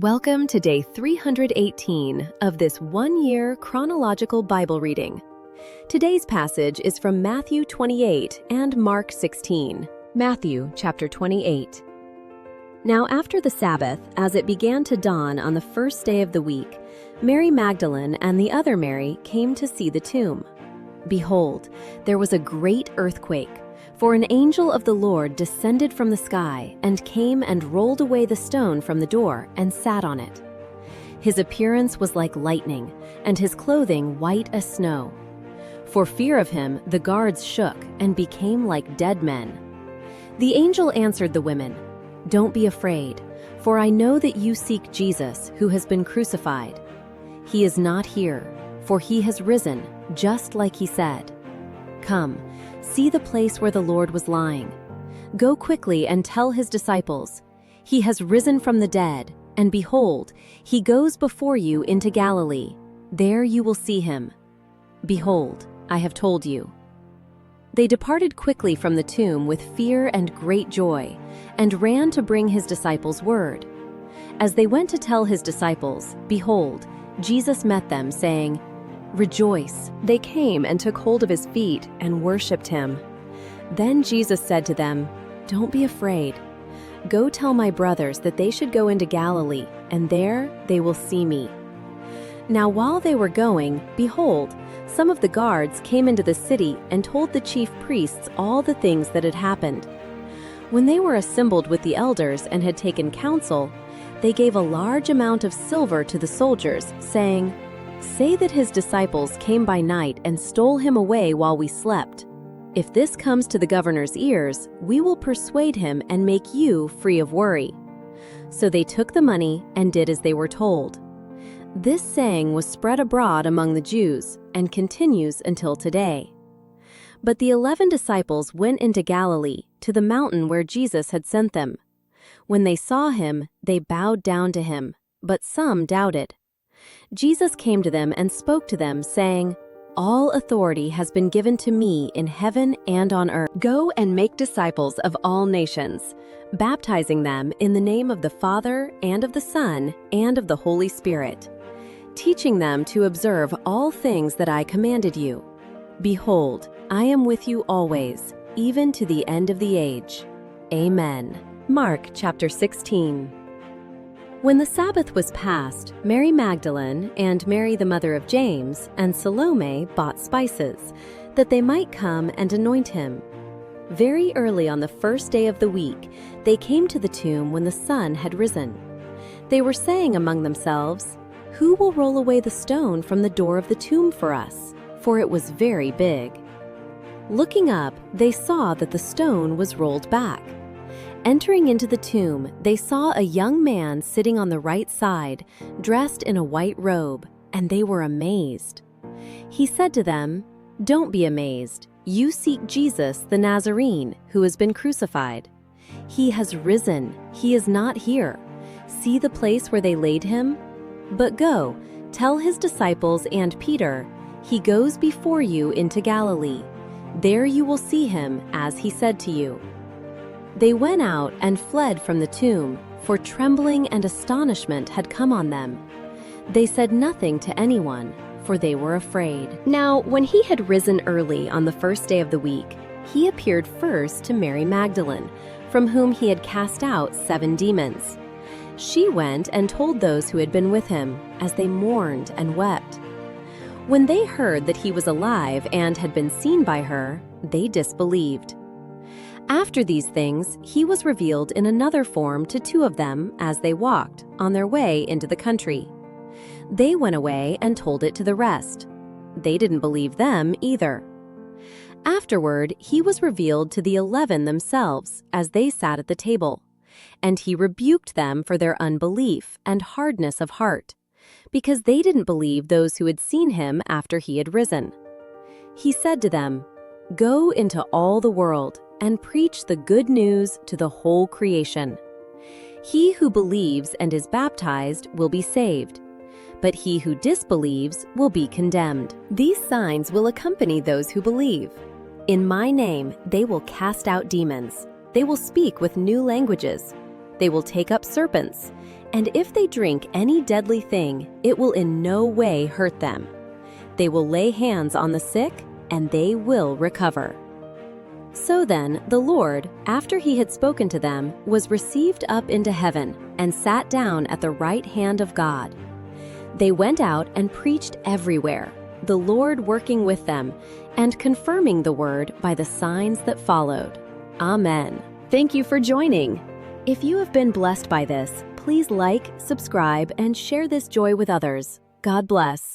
Welcome to day 318 of this one-year chronological Bible reading. Today's passage is from Matthew 28 and Mark 16. Matthew chapter 28. Now after the Sabbath, as it began to dawn on the first day of the week, Mary Magdalene and the other Mary came to see the tomb. Behold, there was a great earthquake, for an angel of the Lord descended from the sky and came and rolled away the stone from the door and sat on it. His appearance was like lightning, and his clothing white as snow. For fear of him, the guards shook and became like dead men. The angel answered the women, "Don't be afraid, for I know that you seek Jesus, who has been crucified. He is not here, for he has risen, just like he said. Come, see the place where the Lord was lying. Go quickly and tell his disciples, 'He has risen from the dead, and behold, he goes before you into Galilee. There you will see him. Behold, I have told you.'" They departed quickly from the tomb with fear and great joy, and ran to bring his disciples word. As they went to tell his disciples, behold, Jesus met them, saying, "Rejoice." They came and took hold of his feet and worshipped him. Then Jesus said to them, "Don't be afraid. Go tell my brothers that they should go into Galilee, and there they will see me." Now while they were going, behold, some of the guards came into the city and told the chief priests all the things that had happened. When they were assembled with the elders and had taken counsel, they gave a large amount of silver to the soldiers, saying, "Say that his disciples came by night and stole him away while we slept. If this comes to the governor's ears, we will persuade him and make you free of worry." So they took the money and did as they were told. This saying was spread abroad among the Jews and continues until today. But the 11 disciples went into Galilee, to the mountain where Jesus had sent them. When they saw him, they bowed down to him, but some doubted. Jesus came to them and spoke to them, saying, "All authority has been given to me in heaven and on earth. Go and make disciples of all nations, baptizing them in the name of the Father and of the Son and of the Holy Spirit, teaching them to observe all things that I commanded you. Behold, I am with you always, even to the end of the age. Amen." Mark chapter 16. When the Sabbath was past, Mary Magdalene and Mary the mother of James and Salome bought spices, that they might come and anoint him. Very early on the first day of the week, they came to the tomb when the sun had risen. They were saying among themselves, "Who will roll away the stone from the door of the tomb for us?" For it was very big. Looking up, they saw that the stone was rolled back. Entering into the tomb, they saw a young man sitting on the right side, dressed in a white robe, and they were amazed. He said to them, "Don't be amazed. You seek Jesus the Nazarene, who has been crucified. He has risen. He is not here. See the place where they laid him? But go, tell his disciples and Peter, he goes before you into Galilee. There you will see him, as he said to you." They went out and fled from the tomb, for trembling and astonishment had come on them. They said nothing to anyone, for they were afraid. Now, when he had risen early on the first day of the week, he appeared first to Mary Magdalene, from whom he had cast out 7 demons. She went and told those who had been with him, as they mourned and wept. When they heard that he was alive and had been seen by her, they disbelieved. After these things, he was revealed in another form to 2 of them as they walked on their way into the country. They went away and told it to the rest. They didn't believe them either. Afterward, he was revealed to the 11 themselves as they sat at the table, and he rebuked them for their unbelief and hardness of heart, because they didn't believe those who had seen him after he had risen. He said to them, "Go into all the world and preach the good news to the whole creation. He who believes and is baptized will be saved, but he who disbelieves will be condemned. These signs will accompany those who believe. In my name they will cast out demons. They will speak with new languages. They will take up serpents. And if they drink any deadly thing, it will in no way hurt them. They will lay hands on the sick, and they will recover." So then, the Lord, after he had spoken to them, was received up into heaven and sat down at the right hand of God. They went out and preached everywhere, the Lord working with them and confirming the word by the signs that followed. Amen. Thank you for joining. If you have been blessed by this, please like, subscribe, and share this joy with others. God bless.